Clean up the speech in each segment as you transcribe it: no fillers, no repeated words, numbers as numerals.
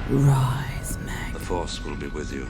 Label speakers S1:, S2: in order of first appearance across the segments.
S1: Rise, Meg.
S2: The Force will be with you.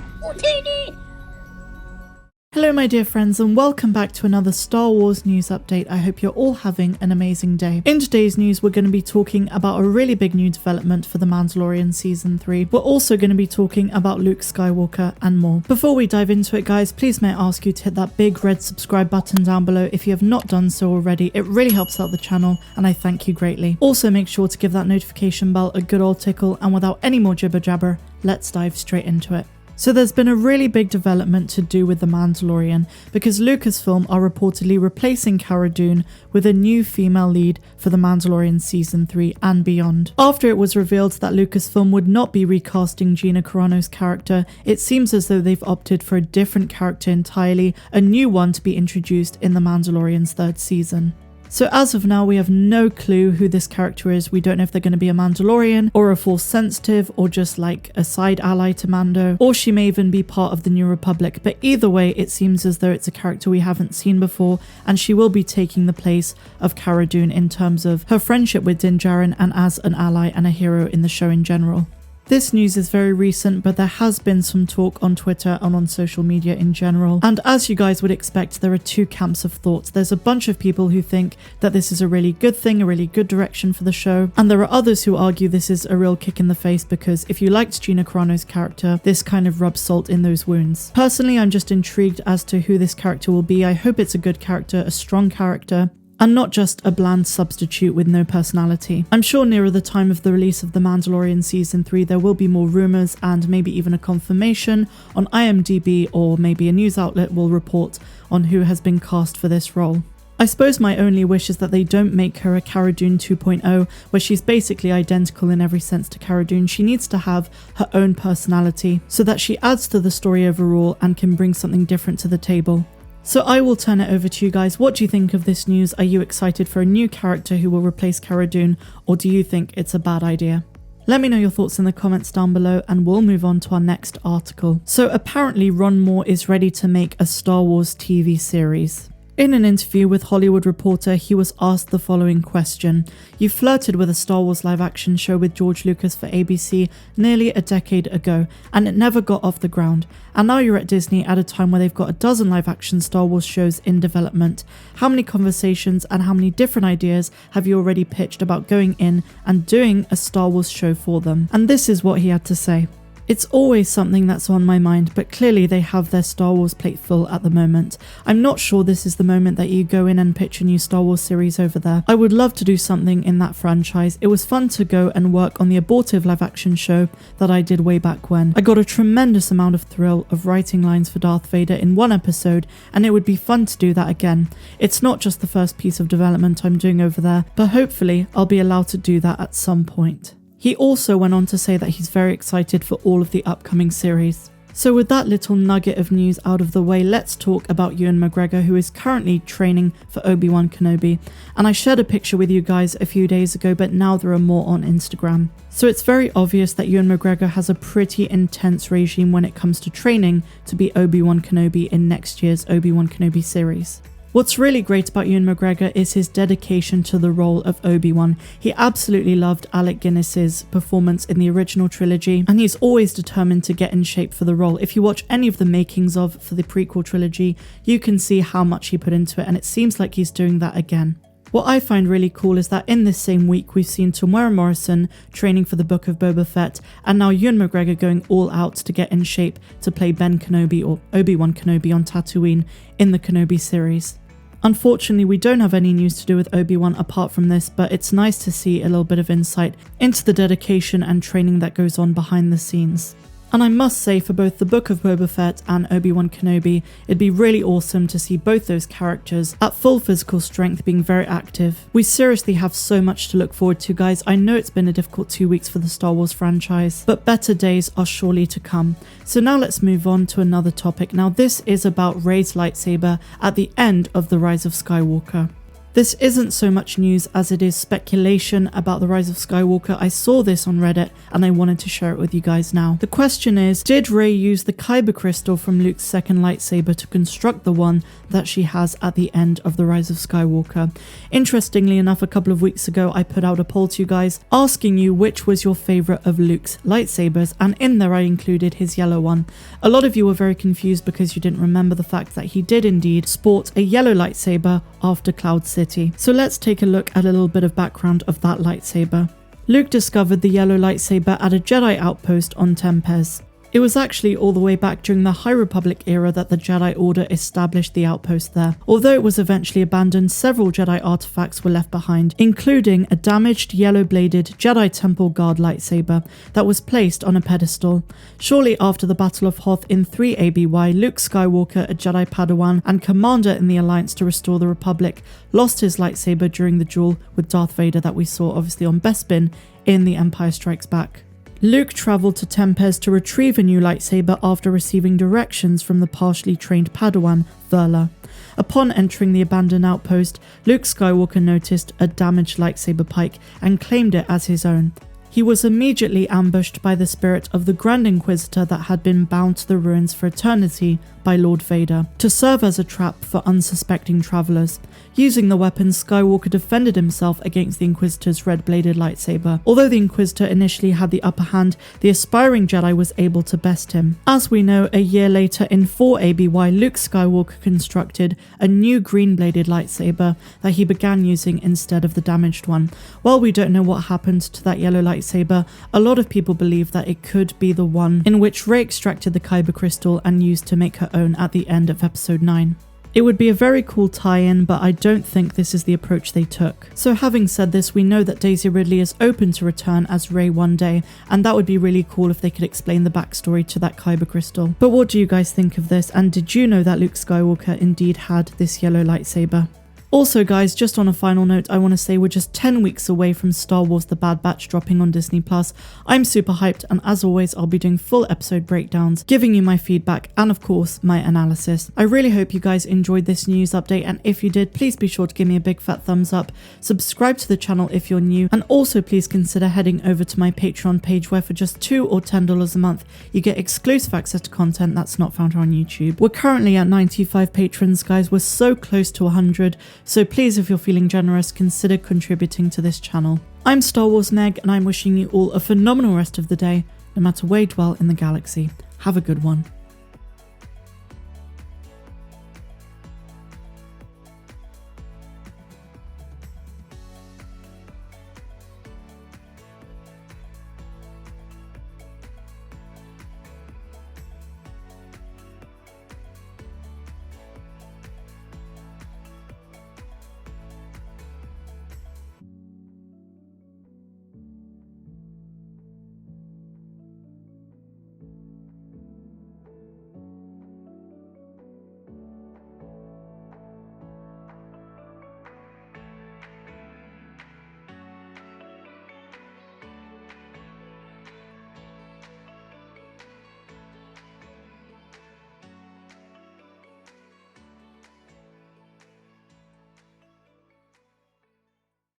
S1: Hello my dear friends and welcome back to another Star Wars news update. I hope you're all having an amazing day. In today's news we're going to be talking about a really big new development for The Mandalorian Season 3. We're also going to be talking about Luke Skywalker and more. Before we dive into it guys, please may I ask you to hit that big red subscribe button down below if you have not done so already. It really helps out the channel and I thank you greatly. Also make sure to give that notification bell a good old tickle, and without any more jibber jabber, let's dive straight into it. So there's been a really big development to do with The Mandalorian because Lucasfilm are reportedly replacing Cara Dune with a new female lead for The Mandalorian Season 3 and beyond. After it was revealed that Lucasfilm would not be recasting Gina Carano's character, it seems as though they've opted for a different character entirely, a new one to be introduced in The Mandalorian's third season. So as of now, we have no clue who this character is. We don't know if they're going to be a Mandalorian or a Force sensitive or just like a side ally to Mando, or she may even be part of the New Republic. But either way, it seems as though it's a character we haven't seen before, and she will be taking the place of Cara Dune in terms of her friendship with Djarin and as an ally and a hero in the show in general. This news is very recent, but there has been some talk on Twitter and on social media in general. And as you guys would expect, there are two camps of thoughts. There's a bunch of people who think that this is a really good thing, a really good direction for the show. And there are others who argue this is a real kick in the face because if you liked Gina Carano's character, this kind of rubs salt in those wounds. Personally, I'm just intrigued as to who this character will be. I hope it's a good character, a strong character, and not just a bland substitute with no personality. I'm sure nearer the time of the release of The Mandalorian Season 3 there will be more rumours and maybe even a confirmation on IMDb, or maybe a news outlet will report on who has been cast for this role. I suppose my only wish is that they don't make her a Cara Dune 2.0, where she's basically identical in every sense to Cara Dune. She needs to have her own personality so that she adds to the story overall and can bring something different to the table. So I will turn it over to you guys. What do you think of this news? Are you excited for a new character who will replace Cara Dune, or do you think it's a bad idea? Let me know your thoughts in the comments down below and we'll move on to our next article. So apparently Ron Moore is ready to make a Star Wars TV series. In an interview with Hollywood Reporter, he was asked the following question. You flirted with a Star Wars live-action show with George Lucas for ABC nearly a decade ago, and it never got off the ground. And now you're at Disney at a time where they've got a dozen live-action Star Wars shows in development. How many conversations and how many different ideas have you already pitched about going in and doing a Star Wars show for them? And this is what he had to say. It's always something that's on my mind, but clearly they have their Star Wars plate full at the moment. I'm not sure this is the moment that you go in and pitch a new Star Wars series over there. I would love to do something in that franchise. It was fun to go and work on the abortive live-action show that I did way back when. I got a tremendous amount of thrill of writing lines for Darth Vader in one episode, and it would be fun to do that again. It's not just the first piece of development I'm doing over there, but hopefully I'll be allowed to do that at some point. He also went on to say that he's very excited for all of the upcoming series. So with that little nugget of news out of the way, let's talk about Ewan McGregor, who is currently training for ObiWan Kenobi. And I shared a picture with you guys a few days ago, but now there are more on Instagram. So it's very obvious that Ewan McGregor has a pretty intense regime when it comes to training to be Obi-Wan Kenobi in next year's ObiWan Kenobi series. What's really great about Ewan McGregor is his dedication to the role of Obi-Wan. He absolutely loved Alec Guinness's performance in the original trilogy, and he's always determined to get in shape for the role. If you watch any of the makings of for the prequel trilogy, you can see how much he put into it, and it seems like he's doing that again. What I find really cool is that in this same week we've seen Temuera Morrison training for the book of Boba Fett, and now Ewan McGregor going all out to get in shape to play Ben Kenobi or Obi-Wan Kenobi on Tatooine in the Kenobi series. Unfortunately, we don't have any news to do with Obi-Wan apart from this, but it's nice to see a little bit of insight into the dedication and training that goes on behind the scenes. And I must say, for both the Book of Boba Fett and Obi-Wan Kenobi, it'd be really awesome to see both those characters at full physical strength being very active. We seriously have so much to look forward to, guys. I know it's been a difficult 2 weeks for the Star Wars franchise, but better days are surely to come. So now let's move on to another topic. Now this is about Rey's lightsaber at the end of The Rise of Skywalker. This isn't so much news as it is speculation about the rise of Skywalker. I saw this on Reddit and I wanted to share it with you guys now. The question is, did Rey use the Kyber crystal from Luke's second lightsaber to construct the one that she has at the end of the rise of Skywalker? Interestingly enough, a couple of weeks ago I put out a poll to you guys asking you which was your favourite of Luke's lightsabers, and in there I included his yellow one. A lot of you were very confused because you didn't remember the fact that he did indeed sport a yellow lightsaber after Cloud City. So let's take a look at a little bit of background of that lightsaber. Luke discovered the yellow lightsaber at a Jedi outpost on Tempest. It was actually all the way back during the High Republic era that the Jedi Order established the outpost there. Although it was eventually abandoned, several Jedi artifacts were left behind, including a damaged yellow-bladed Jedi Temple Guard lightsaber that was placed on a pedestal. Shortly after the Battle of Hoth in 3 ABY, Luke Skywalker, a Jedi Padawan and commander in the Alliance to restore the Republic, lost his lightsaber during the duel with Darth Vader that we saw obviously on Bespin in The Empire Strikes Back. Luke travelled to Tempest to retrieve a new lightsaber after receiving directions from the partially trained Padawan, Verla. Upon entering the abandoned outpost, Luke Skywalker noticed a damaged lightsaber pike and claimed it as his own. He was immediately ambushed by the spirit of the Grand Inquisitor that had been bound to the ruins for eternity by Lord Vader, to serve as a trap for unsuspecting travellers. Using the weapon, Skywalker defended himself against the Inquisitor's red-bladed lightsaber. Although the Inquisitor initially had the upper hand, the aspiring Jedi was able to best him. As we know, a year later in 4 ABY, Luke Skywalker constructed a new green-bladed lightsaber that he began using instead of the damaged one. While we don't know what happened to that yellow lightsaber, a lot of people believe that it could be the one in which Rey extracted the Kyber crystal and used to make her own at the end of episode 9. It would be a very cool tie-in, but I don't think this is the approach they took. So having said this, we know that Daisy Ridley is open to return as Rey one day, and that would be really cool if they could explain the backstory to that Kyber crystal. But what do you guys think of this, and did you know that Luke Skywalker indeed had this yellow lightsaber? Also guys, just on a final note, I want to say we're just 10 weeks away from Star Wars The Bad Batch dropping on Disney Plus. I'm super hyped, and as always I'll be doing full episode breakdowns, giving you my feedback and of course my analysis. I really hope you guys enjoyed this news update, and if you did, please be sure to give me a big fat thumbs up, subscribe to the channel if you're new, and also please consider heading over to my Patreon page where for just $2 or $10 a month you get exclusive access to content that's not found on YouTube. We're currently at 95 patrons guys, we're so close to 100. So please, if you're feeling generous, consider contributing to this channel. I'm Star Wars Meg, and I'm wishing you all a phenomenal rest of the day, no matter where you dwell in the galaxy. Have a good one.